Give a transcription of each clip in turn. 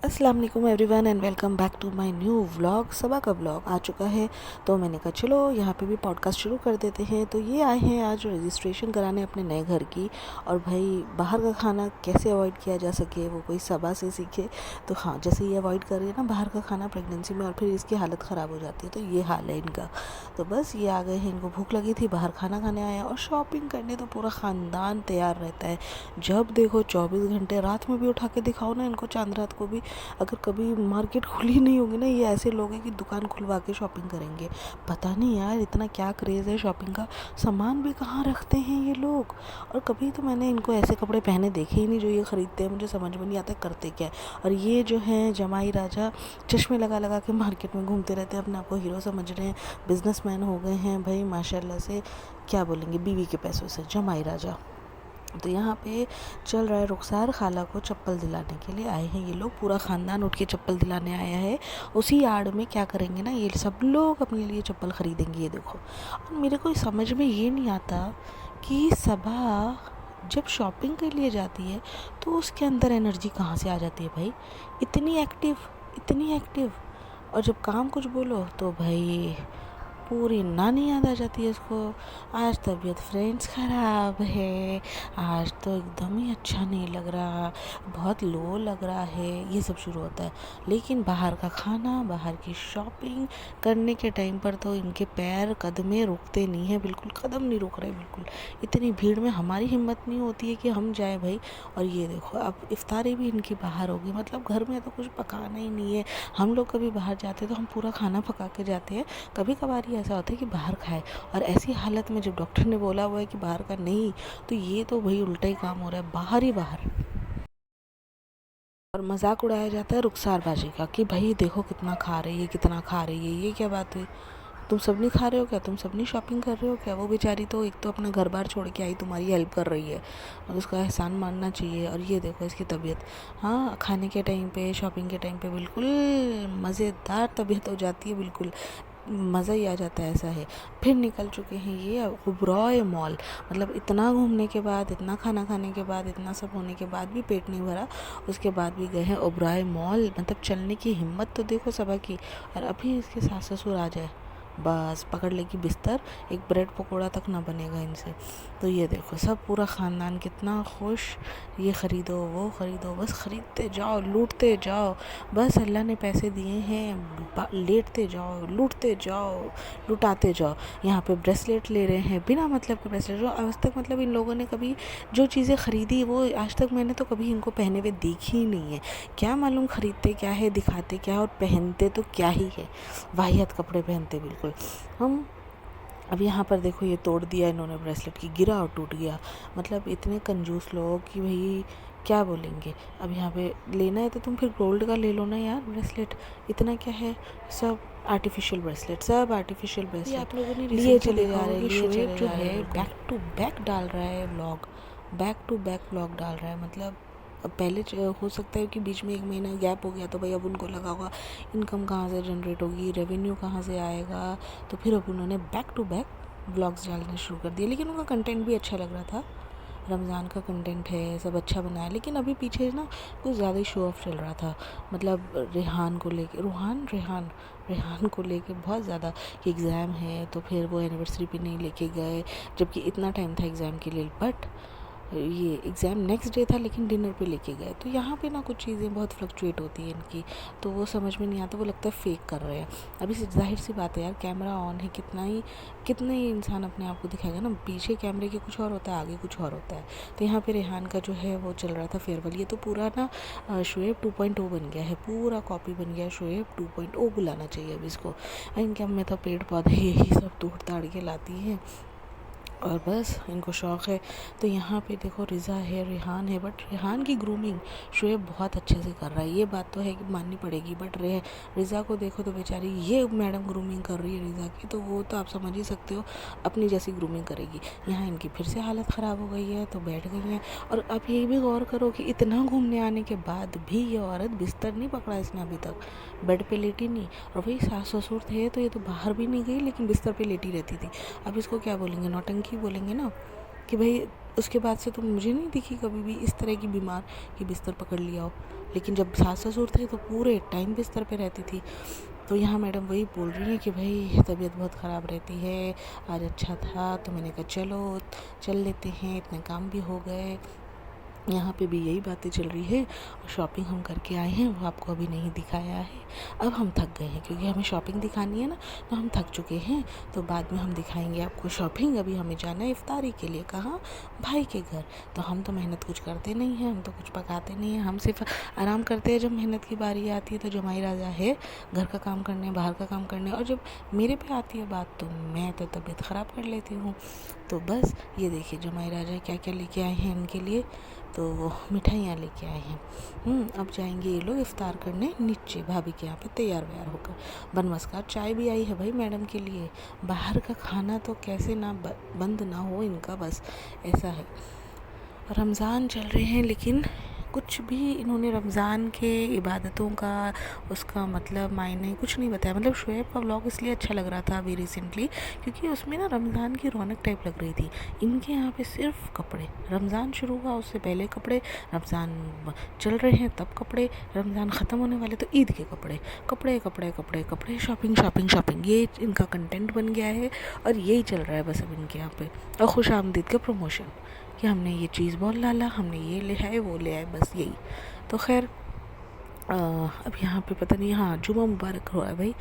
अस्सलाम वालेकुम everyone and welcome back to my new vlog. Saba का व्लॉग आ चुका है तो मैंने कहा चलो यहाँ पे भी पॉडकास्ट शुरू कर देते हैं। तो ये आए हैं आज रजिस्ट्रेशन कराने अपने नए घर की। और भाई बाहर का खाना कैसे अवॉइड किया जा सके वो कोई सबा से सीखे। तो हाँ, जैसे ये अवॉइड कर रही है ना बाहर का खाना प्रेगनेंसी में, और फिर इसकी हालत ख़राब हो जाती है, तो ये हाल है इनका। तो बस ये आ गए हैं, इनको भूख लगी थी, बाहर खाना खाने आए हैं। और शॉपिंग करने तो पूरा ख़ानदान तैयार रहता है। जब देखो 24 घंटे, रात में भी उठा के दिखाओ ना इनको, चांद रात को भी अगर कभी मार्केट खुली नहीं होगी ना, ये ऐसे लोग हैं कि दुकान खुलवा के शॉपिंग करेंगे। पता नहीं यार इतना क्या क्रेज़ है शॉपिंग का, सामान भी कहाँ रखते हैं ये लोग। और कभी तो मैंने इनको ऐसे कपड़े पहने देखे ही नहीं जो ये ख़रीदते हैं, मुझे समझ में नहीं आता करते क्या है। और ये जो है जमाई राजा, चश्मे लगा लगा के मार्केट में घूमते रहते हैं, अपने आप को हीरो समझ रहे हैं, बिजनेसमैन हो गए हैं भाई माशाल्लाह से। क्या बोलेंगे, बीवी के पैसों से जमाई राजा। तो यहाँ पे चल रहा है, रुखसार खाला को चप्पल दिलाने के लिए आए हैं ये लोग, पूरा ख़ानदान उठ के चप्पल दिलाने आया है। उसी आड़ में क्या करेंगे ना, ये सब लोग अपने लिए चप्पल ख़रीदेंगे, ये देखो। और मेरे को समझ में ये नहीं आता कि सबा जब शॉपिंग के लिए जाती है तो उसके अंदर एनर्जी कहाँ से आ जाती है भाई, इतनी एक्टिव, इतनी एक्टिव। और जब काम कुछ बोलो तो भाई पूरी नानी याद आ जाती है उसको। आज तबीयत फ्रेंड्स ख़राब है, आज तो एकदम ही अच्छा नहीं लग रहा, बहुत लो लग रहा है, ये सब शुरू होता है। लेकिन बाहर का खाना, बाहर की शॉपिंग करने के टाइम पर तो इनके पैर कदमें रुकते नहीं हैं, बिल्कुल कदम नहीं रुक रहे बिल्कुल। इतनी भीड़ में हमारी हिम्मत नहीं होती है कि हम जाएं भाई। और ये देखो अब इफ्तारी भी इनकी बाहर होगी, मतलब घर में तो कुछ पकाना ही नहीं है। हम लोग कभी बाहर जाते तो हम पूरा खाना पका के जाते हैं, कभी कभार ऐसा होता है कि बाहर खाए। और ऐसी हालत में जब डॉक्टर ने बोला हुआ है कि बाहर का नहीं, तो ये तो भाई उल्टा ही काम हो रहा है, बाहर ही बाहर। और मजाक उड़ाया जाता है रुखसार बाजी का कि भाई देखो कितना खा रही है, कितना खा रही है, ये क्या बात हुई, तुम सब नहीं खा रहे हो क्या, तुम सब नहीं शॉपिंग कर रहे हो क्या। वो बेचारी तो एक तो अपना घर बार छोड़ के आई, तुम्हारी हेल्प कर रही है, और उसका एहसान मानना चाहिए। और ये देखो इसकी तबीयत, हाँ खाने के टाइम पे, शॉपिंग के टाइम पे बिल्कुल मज़ेदार तबीयत हो जाती है, बिल्कुल मज़ा ही आ जाता है, ऐसा है। फिर निकल चुके हैं ये ओबरॉय मॉल, मतलब इतना घूमने के बाद, इतना खाना खाने के बाद, इतना सब होने के बाद भी पेट नहीं भरा, उसके बाद भी गए हैं ओबरॉय मॉल। मतलब चलने की हिम्मत तो देखो सबा की। और अभी इसके सास ससुर आ जाए, बस पकड़ लेगी बिस्तर, एक ब्रेड पकोड़ा तक ना बनेगा इनसे। तो ये देखो सब पूरा ख़ानदान कितना खुश, ये ख़रीदो वो ख़रीदो, बस ख़रीदते जाओ, लूटते जाओ। बस अल्लाह ने पैसे दिए हैं, लेटते जाओ, लूटते जाओ, लुटाते जाओ। यहाँ पे ब्रेसलेट ले रहे हैं बिना मतलब के ब्रेसलेट, जो आज तक मतलब इन लोगों ने कभी जो चीज़ें ख़रीदी वो आज तक मैंने तो कभी इनको पहने हुए देखी ही नहीं है। क्या मालूम ख़रीदते क्या है, दिखाते क्या, और पहनते तो क्या ही है, वाहियत कपड़े पहनते बिल्कुल हम। अब यहाँ पर देखो ये तोड़ दिया इन्होंने ब्रेसलेट की, गिरा और टूट गया। मतलब इतने कंजूस लोग कि भाई क्या बोलेंगे। अब यहाँ पे लेना है तो तुम फिर गोल्ड का ले लो ना यार ब्रेसलेट, इतना क्या है। सब आर्टिफिशियल ब्रेसलेट, सब आर्टिफिशियल ब्रेसलेट आप लोगों ने लिए चले जा रहे हैं। शोएब जो है बैक टू बैक डाल रहा है vlog, back to back vlog डाल रहा है। मतलब अब पहले हो सकता है कि बीच में एक महीना गैप हो गया, तो भाई अब उनको लगा होगा इनकम कहाँ से जनरेट होगी, रेवेन्यू कहाँ से आएगा, तो फिर अब उन्होंने बैक टू बैक ब्लॉग्स डालने शुरू कर दिए। लेकिन उनका कंटेंट भी अच्छा लग रहा था, रमज़ान का कंटेंट है, सब अच्छा बनाया। लेकिन अभी पीछे ना कुछ ज़्यादा ही शो ऑफ चल रहा था, मतलब रेहान को लेके, रेहान को लेके बहुत ज़्यादा कि एग्ज़ाम है, तो फिर वो एनिवर्सरी पे नहीं लेके गए, जबकि इतना टाइम था एग्ज़ाम के लिए। बट ये एग्ज़ाम नेक्स्ट डे था लेकिन डिनर पे लेके गए। तो यहाँ पे ना कुछ चीज़ें बहुत फ्लक्चुएट होती है इनकी, तो वो समझ में नहीं आता, वो लगता है फेक कर रहे हैं। अभी जाहिर सी बात है यार, कैमरा ऑन है, कितना ही इंसान अपने आप को दिखाएगा ना, पीछे कैमरे के कुछ और होता है, आगे कुछ और होता है। तो यहाँ पे रेहान का जो है वो चल रहा था फेयरवेल, ये तो पूरा ना शोएब 2.0 बन गया है, पूरा कॉपी बन गया है, शोएब 2.0 बुलाना चाहिए अब इसको। इनके में तो पेड़ पौधे यही सब तोड़ ताड़ के लाती हैं, और बस इनको शौक़ है। तो यहाँ पे देखो रिज़ा है, रेहान है, बट रेहान की ग्रूमिंग शोएब बहुत अच्छे से कर रहा है, ये बात तो है कि माननी पड़ेगी। बट रिज़ा को देखो तो बेचारी ये मैडम ग्रूमिंग कर रही है रिज़ा की, तो वो तो आप समझ ही सकते हो अपनी जैसी ग्रूमिंग करेगी। यहाँ इनकी फिर से हालत ख़राब हो गई है, तो बैठ गई हैं। और आप ये भी गौर करो कि इतना घूमने आने के बाद भी ये औरत बिस्तर नहीं पकड़ा इसने अभी तक, बेड पे लेटी नहीं। और भाई सास ससुर थे तो ये तो बाहर भी नहीं गई, लेकिन बिस्तर पे लेटी रहती थी। अब इसको क्या बोलेंगे, नौटंकी बोलेंगे ना, कि भाई उसके बाद से तुम मुझे नहीं दिखी कभी भी इस तरह की बीमार कि बिस्तर पकड़ लिया हो। लेकिन जब सास ससुर थे तो पूरे टाइम बिस्तर पे रहती थी। तो यहाँ मैडम वही बोल रही हैं कि भाई तबीयत बहुत ख़राब रहती है, आज अच्छा था तो मैंने कहा चलो चल लेते हैं, इतने काम भी हो गए। यहाँ पे भी यही बातें चल रही है। और शॉपिंग हम करके आए हैं, वो आपको अभी नहीं दिखाया है। अब हम थक गए हैं क्योंकि हमें शॉपिंग दिखानी है ना, तो हम थक चुके हैं। तो बाद में हम दिखाएंगे आपको शॉपिंग। अभी हमें जाना है इफ्तारी के लिए, कहाँ? भाई के घर। तो हम तो मेहनत कुछ करते नहीं हैं, हम तो कुछ पकाते नहीं हैं, हम सिर्फ आराम करते हैं। जब मेहनत की बारी आती है तो जमाई राजा है घर का काम करने, बाहर का काम करने, और जब मेरे पे आती है बात तो मैं तो तबीयत ख़राब कर लेती हूँ। तो बस ये देखिए जमाई राजा क्या क्या लेके आए हैं इनके लिए। तो मिठाइयाँ लेके आए हैं। अब जाएंगे ये लोग इफ्तार करने नीचे भाभी के यहाँ पे तैयार व्यार होकर। बनमस्का चाय भी आई है भाई मैडम के लिए। बाहर का खाना तो कैसे ना बंद ना हो इनका, बस ऐसा है। रमज़ान चल रहे हैं लेकिन कुछ भी इन्होंने रमज़ान के इबादतों का उसका मतलब मायने कुछ नहीं बताया। मतलब शोएब का व्लॉग इसलिए अच्छा लग रहा था अभी रिसेंटली क्योंकि उसमें ना रमज़ान की रौनक टाइप लग रही थी। इनके यहाँ पे सिर्फ कपड़े, रमज़ान शुरू हुआ उससे पहले कपड़े, रमज़ान चल रहे हैं तब कपड़े, रमज़ान ख़त्म होने वाले तो ईद के कपड़े, कपड़े कपड़े कपड़े कपड़े, शॉपिंग शॉपिंग शॉपिंग, ये इनका कंटेंट बन गया है। और यही चल रहा है बस अब इनके यहाँ पे। और खुश आमदीद का प्रमोशन कि हमने ये चीज़ बहुत लाला, हमने ये ले आए वो ले आए, बस यही। तो खैर अब यहाँ पे पता नहीं, हाँ जुमा मुबारक हो रहा है भाई।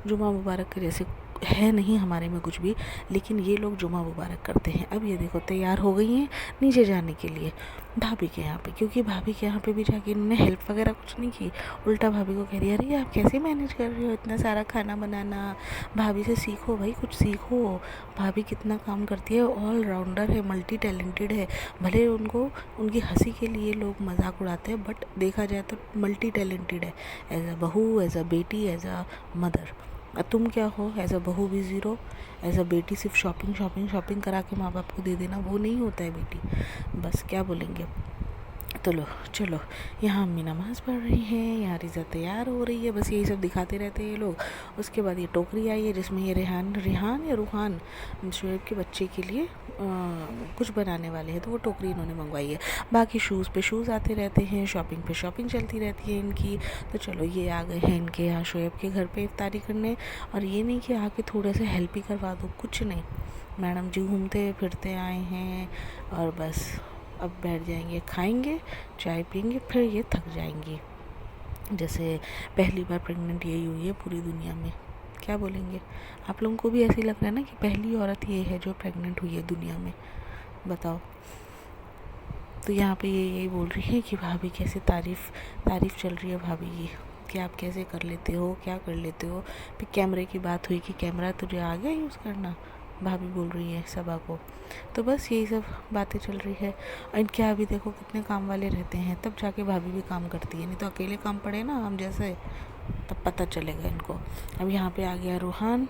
जुमा मुबारक के जैसे है नहीं हमारे में कुछ भी, लेकिन ये लोग जुमा मुबारक करते हैं। अब ये देखो तैयार हो गई हैं नीचे जाने के लिए भाभी के यहाँ पे, क्योंकि भाभी के यहाँ पे भी जाके इन्होंने हेल्प वगैरह कुछ नहीं की। उल्टा भाभी को कह रही है अरे आप कैसे मैनेज कर रही हो इतना सारा खाना बनाना, भाभी से सीखो भाई, कुछ सीखो। भाभी कितना काम करती है, ऑल राउंडर है, मल्टी टैलेंटेड है। भले उनको उनकी हंसी के लिए लोग मजाक उड़ाते हैं, बट देखा जाए तो मल्टी टैलेंटेड है। एज अ बहू, एज अ बेटी, एज अ मदर। तुम क्या हो? एज अ बहू भी ज़ीरो, एज अ बेटी सिर्फ शॉपिंग शॉपिंग शॉपिंग करा के माँ बाप को दे देना, वो नहीं होता है बेटी। बस क्या बोलेंगे। तो लो चलो, यहाँ अम्मी नमाज़ पढ़ रही हैं, यहाँ रिज़ा तैयार हो रही है, बस यही सब दिखाते रहते हैं ये लोग। उसके बाद ये टोकरी आई है जिसमें ये रेहान या रूहान शोएब के बच्चे के लिए कुछ बनाने वाले हैं, तो वो टोकरी इन्होंने मंगवाई है। बाकी शूज़ पे शूज़ आते रहते हैं, शॉपिंग पे शॉपिंग चलती रहती है इनकी। तो चलो ये आ गए हैं इनके यहाँ शोएब के घर पे इफ्तारी करने। और ये नहीं कि आके थोड़े से हेल्प ही करवा दो, कुछ नहीं। मैडम जी घूमते फिरते आए हैं और बस अब बैठ जाएंगे, खाएंगे, चाय पियेंगे, फिर ये थक जाएंगी। जैसे पहली बार प्रेग्नेंट यही हुई है पूरी दुनिया में। क्या बोलेंगे? आप लोगों को भी ऐसे ही लग रहा है ना कि पहली औरत ये है जो प्रेग्नेंट हुई है दुनिया में? बताओ। तो यहाँ पे ये यही बोल रही है कि भाभी कैसे तारीफ़ चल रही है भाभी की कि आप कैसे कर लेते हो, क्या कर लेते हो। फिर कैमरे की बात हुई कि कैमरा तुझे आ गया यूज़ करना, भाभी बोल रही है सबा को। तो बस यही सब बातें चल रही है। और इनके यहाँ भी देखो कितने काम वाले रहते हैं, तब जाके भाभी भी काम करती है, नहीं तो अकेले काम पड़े ना हम जैसे, तब पता चलेगा इनको। अब यहाँ पे आ गया रूहान,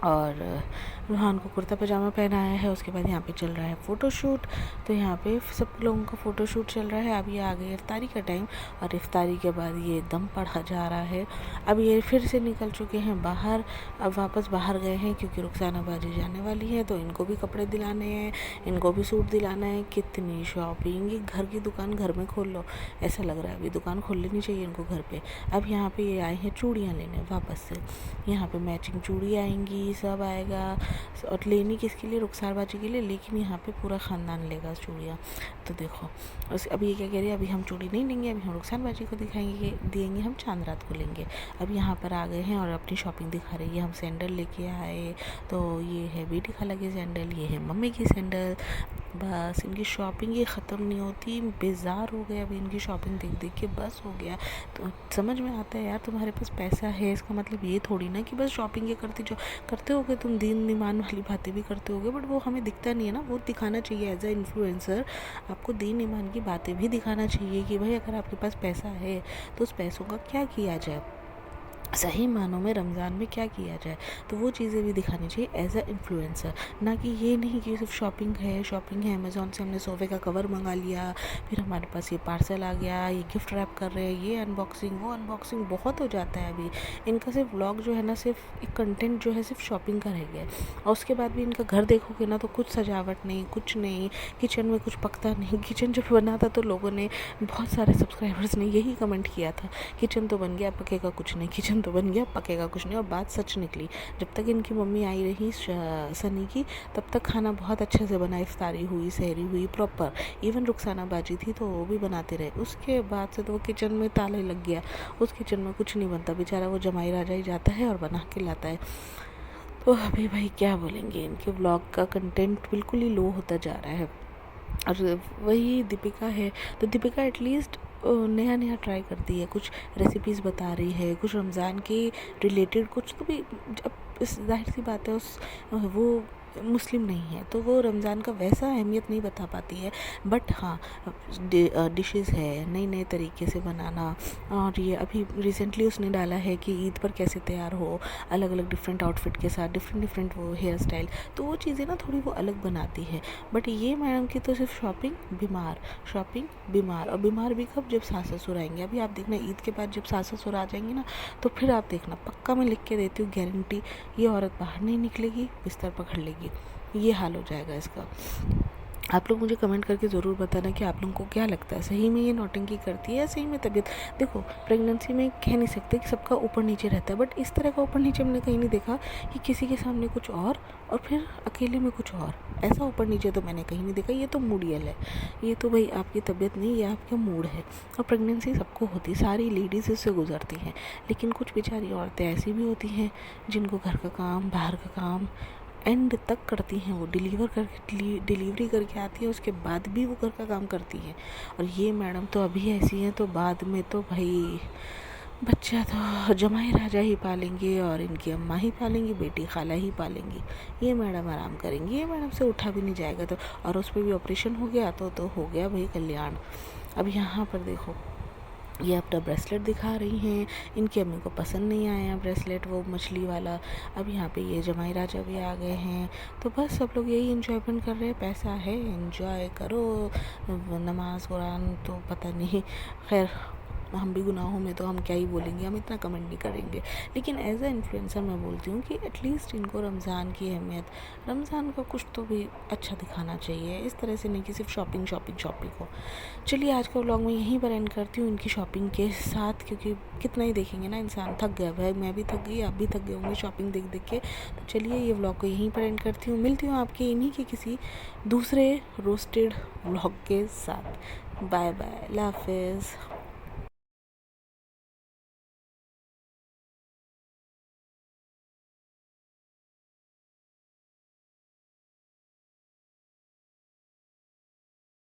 और रूहान को कुर्ता पजामा पहनाया है। उसके बाद यहाँ पे चल रहा है फ़ोटोशूट। तो यहाँ पे सब लोगों का फ़ोटोशूट चल रहा है। अब ये आ गई इफ्तारी का टाइम, और इफ्तारी के बाद ये दम पढ़ा जा रहा है। अब ये फिर से निकल चुके हैं बाहर, अब वापस बाहर गए हैं क्योंकि रुखसाना बाजी जाने वाली है, तो इनको भी कपड़े दिलाने हैं, इनको भी सूट दिलाना है। कितनी शॉपिंग, ये घर की दुकान घर में खोल लो ऐसा लग रहा है। अभी दुकान खोल लेनी चाहिए इनको घर पे। अब यहाँ पे ये आए हैं चूड़ियाँ लेने वापस से, यहाँ पे मैचिंग चूड़ी आएंगी, सब आएगा। और लेनी किसके लिए? रुखसार बाजी के लिए, लेकिन यहाँ पे पूरा ख़ानदान लेगा चूड़ियाँ। तो देखो अभी ये क्या कह रही है, अभी हम चूड़ी नहीं लेंगे, अभी हम रुखसार बाजी को देंगे हम चांद रात को लेंगे। अब यहाँ पर आ गए हैं और अपनी शॉपिंग दिखा रही है। हम सैंडल लेके आए, तो ये है बेटी खाला की सैंडल, ये है मम्मी की सैंडल। बस इनकी शॉपिंग ये ख़त्म नहीं होती, बेजार हो गया अभी इनकी शॉपिंग देख देख के, बस हो गया। तो समझ में आता है यार, तुम्हारे पास पैसा है इसका मतलब ये थोड़ी ना कि बस शॉपिंग ये करते होगे, तुम दीन ईमान वाली बातें भी करते होगे, बट वो हमें दिखता नहीं है ना। वो दिखाना चाहिए एज अ इन्फ्लुएंसर, आपको दीन ईमान की बातें भी दिखाना चाहिए कि भाई अगर आपके पास पैसा है तो उस पैसों का क्या किया जाए। सही मानों में रमज़ान में क्या किया जाए, तो वो चीज़ें भी दिखानी चाहिए एज अ इन्फ्लुएंसर। ना कि ये नहीं कि सिर्फ शॉपिंग है अमेज़ॉन से हमने सोफ़े का कवर मंगा लिया, फिर हमारे पास ये पार्सल आ गया, ये गिफ्ट रैप कर रहे हैं, ये अनबॉक्सिंग वो अनबॉक्सिंग बहुत हो जाता है अभी। इनका सिर्फ व्लॉग जो है ना, सिर्फ एक कंटेंट जो है सिर्फ शॉपिंग का रह गया है। और उसके बाद भी इनका घर देखोगे ना तो कुछ सजावट नहीं, कुछ नहीं, किचन में कुछ पकता नहीं। किचन जब बना था तो लोगों ने, बहुत सारे सब्सक्राइबर्स ने यही कमेंट किया था, किचन तो बन गया पकेगा कुछ नहीं, किचन तो बन गया पकेगा कुछ नहीं। और बात सच निकली। जब तक इनकी मम्मी आई रही सनी की, तब तक खाना बहुत अच्छे से बना, इफ्तारी हुई, सहरी हुई प्रॉपर। इवन रुखसाना बाजी थी तो वो भी बनाते रहे। उसके बाद से तो वो किचन में ताले लग गया, उस किचन में कुछ नहीं बनता। बेचारा वो जमाई राजा ही जाता है और बना के लाता है। तो अभी भाई क्या बोलेंगे, इनके व्लॉग का कंटेंट बिल्कुल ही लो होता जा रहा है। और वही दीपिका है, तो दीपिका एटलीस्ट नया नया ट्राई करती है, कुछ रेसिपीज़ बता रही है, कुछ रमज़ान के रिलेटेड कुछ तो भी। अब जाहिर सी बात है, उस वो मुस्लिम नहीं है तो वो रमज़ान का वैसा अहमियत नहीं बता पाती है। बट हाँ, डिशेस है नए नए तरीके से बनाना। और ये अभी रिसेंटली उसने डाला है कि ईद पर कैसे तैयार हो, अलग अलग डिफरेंट आउटफिट के साथ, डिफरेंट वो हेयर स्टाइल। तो वो चीज़ें ना थोड़ी वो अलग बनाती है। बट ये मैडम की तो सिर्फ शॉपिंग बीमार। और बीमार भी कब, जब सास ससुर आएंगे। अभी आप देखना ईद के बाद जब सास ससुर आ जाएंगे ना, तो फिर आप देखना, पक्का मैं लिख के देती हूँ, गारंटी, ये औरत बाहर नहीं निकलेगी, बिस्तर पकड़ लेगी। ये हाल हो जाएगा इसका। आप लोग मुझे कमेंट करके ज़रूर बताना कि आप लोगों को क्या लगता है, सही में ये नौटंकी करती है या सही में तबीयत। देखो, प्रेगनेंसी में कह नहीं सकते कि सबका ऊपर नीचे रहता है, बट इस तरह का ऊपर नीचे मैंने कहीं नहीं देखा कि किसी के सामने कुछ और फिर अकेले में कुछ और। ऐसा ऊपर नीचे तो मैंने कहीं नहीं देखा। ये तो मूडियल है, ये तो भाई आपकी तबीयत नहीं, ये आपका मूड है। और प्रेगनेंसी सबको होती है, सारी लेडीज़ इससे गुजरती हैं। लेकिन कुछ बेचारी औरतें ऐसी भी होती हैं जिनको घर का काम, बाहर का काम एंड तक करती हैं। वो डिलीवरी करके आती है, उसके बाद भी वो घर का काम करती है। और ये मैडम तो अभी ऐसी हैं, तो बाद में तो भाई बच्चा तो जमाई राजा ही पालेंगे और इनकी अम्मा ही पालेंगी, बेटी खाला ही पालेंगी। ये मैडम आराम करेंगी, ये मैडम से उठा भी नहीं जाएगा। तो और उस पर भी ऑपरेशन हो गया तो हो गया भाई कल्याण। अब यहाँ पर देखो, ये अपना ब्रेसलेट दिखा रही हैं, इनकी अम्मी को पसंद नहीं आया ब्रेसलेट वो मछली वाला। अब यहाँ पे ये जमाई राजा भी आ गए हैं, तो बस सब लोग यही इन्जॉयमेंट कर रहे हैं। पैसा है, इन्जॉय करो। नमाज कुरान तो पता नहीं, खैर हम भी गुनाहों में, तो हम क्या ही बोलेंगे, हम इतना कमेंट नहीं करेंगे। लेकिन एज अ इन्फ्लुएंसर मैं बोलती हूँ कि एटलीस्ट इनको रमज़ान की अहमियत, रमज़ान का कुछ तो भी अच्छा दिखाना चाहिए। इस तरह से नहीं कि सिर्फ शॉपिंग हो। चलिए, आज का व्लॉग मैं यहीं पर एंड करती हूँ इनकी शॉपिंग के साथ, क्योंकि कितना ही देखेंगे ना, इंसान थक गया। भाई मैं भी थक गई, आप भी थक गए होंगे शॉपिंग देख देख के। तो चलिए, ये व्लॉग को यहीं पर एंड करती हूँ। मिलती हूँ आपके इन्हीं के किसी दूसरे रोस्टेड व्लॉग के साथ। बाय बाय, अल्लाह हाफिज़।